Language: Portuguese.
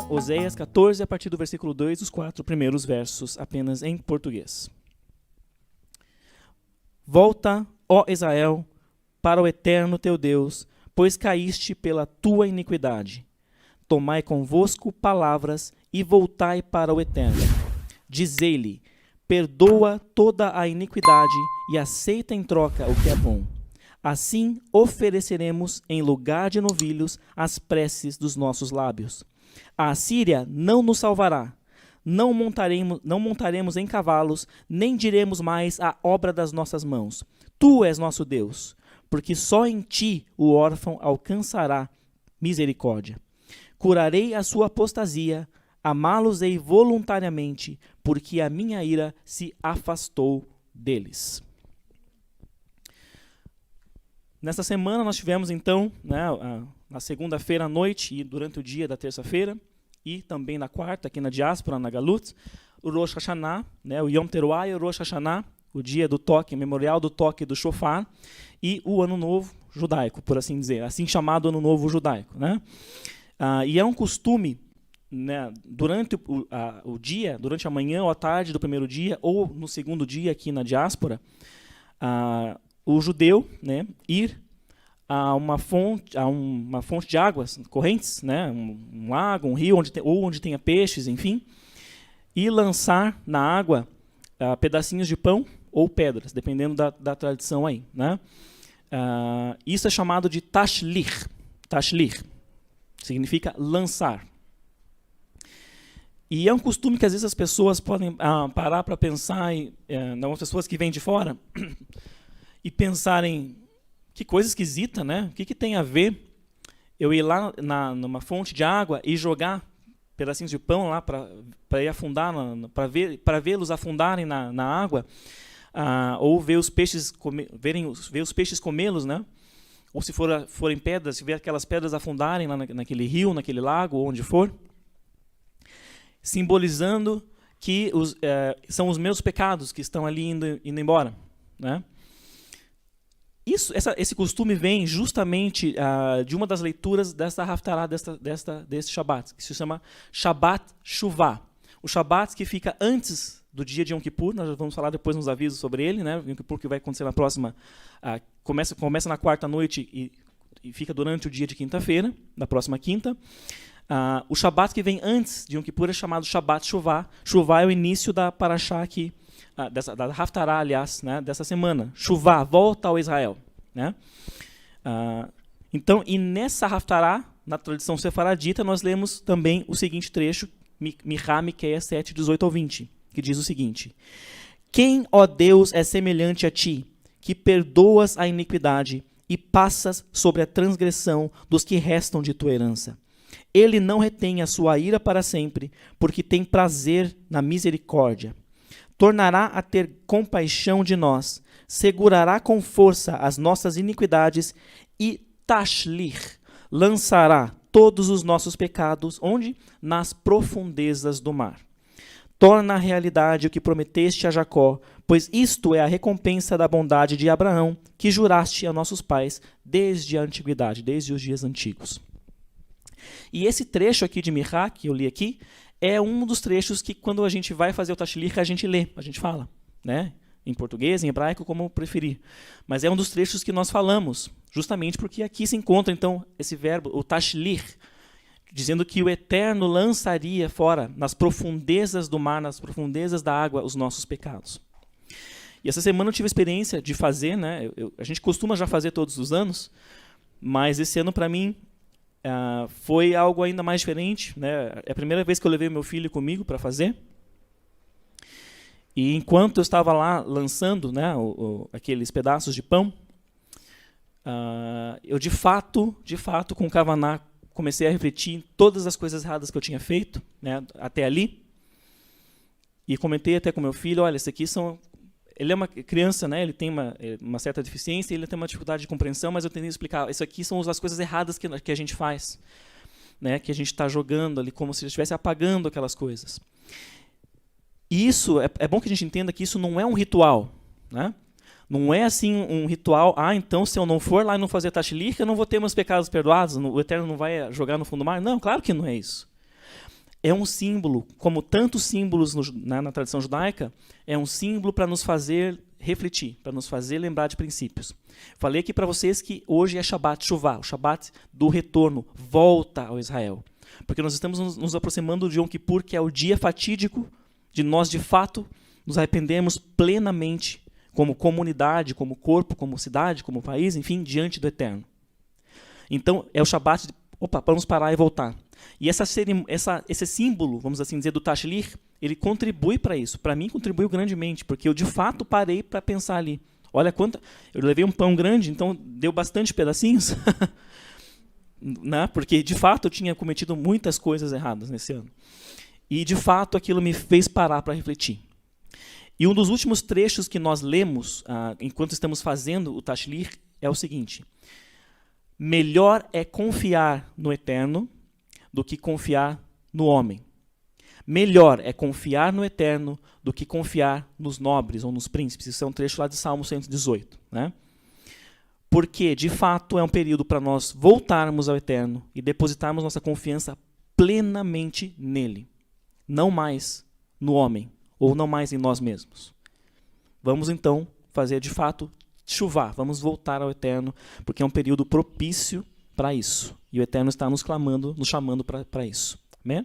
Oséias 14, a partir do versículo 2, os 4 primeiros versos, apenas em português. Volta, ó Israel, para o eterno teu Deus, pois caíste pela tua iniquidade. Tomai convosco palavras e voltai para o eterno. Dizei-lhe, perdoa toda a iniquidade e aceita em troca o que é bom. Assim ofereceremos em lugar de novilhos as preces dos nossos lábios. A Assíria não nos salvará. Não montaremos em cavalos, nem diremos mais a obra das nossas mãos. Tu és nosso Deus, porque só em ti o órfão alcançará misericórdia. Curarei a sua apostasia, amá-los-ei voluntariamente, porque a minha ira se afastou deles. Nesta semana nós tivemos então, na segunda-feira à noite e durante o dia da terça-feira, e também na quarta, aqui na diáspora, na Galut, o Rosh Hashanah, o Yom Teruah e o Rosh Hashanah, o dia do toque, memorial do toque do shofar, e o Ano Novo judaico, por assim dizer, assim chamado Ano Novo judaico. E é um costume, durante o dia, durante a manhã ou a tarde do primeiro dia, ou no segundo dia aqui na diáspora, o judeu ir a uma fonte de águas correntes, um lago, um rio, onde tenha peixes, enfim, e lançar na água pedacinhos de pão ou pedras, dependendo da tradição aí. Isso é chamado de tashlich. Tashlich significa lançar. E é um costume que às vezes as pessoas podem parar para pensar, algumas pessoas que vêm de fora, e pensarem, que coisa esquisita, o que tem a ver eu ir lá numa fonte de água e jogar pedacinhos de pão lá para ir afundar, para vê-los afundarem na água, ou ver os peixes comê-los, ou se forem pedras, se ver aquelas pedras afundarem lá naquele rio, naquele lago, ou onde for, simbolizando que são os meus pecados que estão ali indo embora. Esse costume vem justamente de uma das leituras desta Haftarah, desse Shabat, que se chama Shabat Shuvah. O Shabat que fica antes do dia de Yom Kippur, nós já vamos falar depois nos avisos sobre ele, Yom Kippur que vai acontecer na próxima, começa na quarta noite e fica durante o dia de quinta-feira, na próxima quinta. O Shabat que vem antes de Yom Kippur é chamado Shabat Shuvah. Shuvah é o início da Parashá aqui, da Haftarah, aliás, dessa semana. Shuvah, volta ao Israel. Então, e nessa Haftarah, na tradição sefaradita, nós lemos também o seguinte trecho, Miqueias 7, 18 ao 20, que diz o seguinte: Quem, ó Deus, é semelhante a ti, que perdoas a iniquidade e passas sobre a transgressão dos que restam de tua herança? Ele não retém a sua ira para sempre, porque tem prazer na misericórdia. Tornará a ter compaixão de nós, segurará com força as nossas iniquidades e tashlich, lançará todos os nossos pecados, onde? Nas profundezas do mar. Torna a realidade o que prometeste a Jacó, pois isto é a recompensa da bondade de Abraão, que juraste a nossos pais desde a antiguidade, desde os dias antigos. E esse trecho aqui de Michá, que eu li aqui, é um dos trechos que, quando a gente vai fazer o tashlich, a gente lê, a gente fala, em português, em hebraico, como preferir. Mas é um dos trechos que nós falamos, justamente porque aqui se encontra, então, esse verbo, o tashlich, dizendo que o Eterno lançaria fora, nas profundezas do mar, nas profundezas da água, os nossos pecados. E essa semana eu tive a experiência de fazer, a gente costuma já fazer todos os anos, mas esse ano, para mim, foi algo ainda mais diferente. É a primeira vez que eu levei meu filho comigo para fazer. E enquanto eu estava lá lançando aqueles pedaços de pão, eu de fato, com o Kavaná, comecei a refletir em todas as coisas erradas que eu tinha feito, até ali. E comentei até com meu filho, olha, esse aqui ele é uma criança, ele tem uma certa deficiência, ele tem uma dificuldade de compreensão, mas eu tentei explicar, isso aqui são as coisas erradas que a gente faz, que a gente está jogando ali, como se estivesse apagando aquelas coisas. E isso, é bom que a gente entenda que isso não é um ritual, né? Não é assim um ritual, então se eu não for lá e não fazer tashlich, eu não vou ter meus pecados perdoados, o Eterno não vai jogar no fundo do mar. Não, claro que não é isso. É um símbolo, como tantos símbolos na tradição judaica, é um símbolo para nos fazer refletir, para nos fazer lembrar de princípios. Falei aqui para vocês que hoje é Shabbat Shuvah, o Shabbat do retorno, volta ao Israel. Porque nós estamos nos aproximando de Yom Kippur, que é o dia fatídico de nós, de fato, nos arrependermos plenamente como comunidade, como corpo, como cidade, como país, enfim, diante do Eterno. Então, é o Shabbat, vamos parar e voltar. E esse símbolo, vamos assim dizer, do tashlich, ele contribui para isso. Para mim, contribuiu grandemente, porque eu, de fato, parei para pensar ali. Olha quanto... Eu levei um pão grande, então deu bastante pedacinhos, né? Porque, de fato, eu tinha cometido muitas coisas erradas nesse ano. E, de fato, aquilo me fez parar para refletir. E um dos últimos trechos que nós lemos, enquanto estamos fazendo o tashlich, é o seguinte: melhor é confiar no Eterno do que confiar no homem. Melhor é confiar no Eterno do que confiar nos nobres ou nos príncipes. Isso é um trecho lá de Salmo 118. Né? Porque, de fato, é um período para nós voltarmos ao Eterno e depositarmos nossa confiança plenamente nele. Não mais no homem, ou não mais em nós mesmos. Vamos, então, fazer, de fato, Shuvah. Vamos voltar ao Eterno, porque é um período propício para isso. E o Eterno está nos clamando, nos chamando para isso. Amém?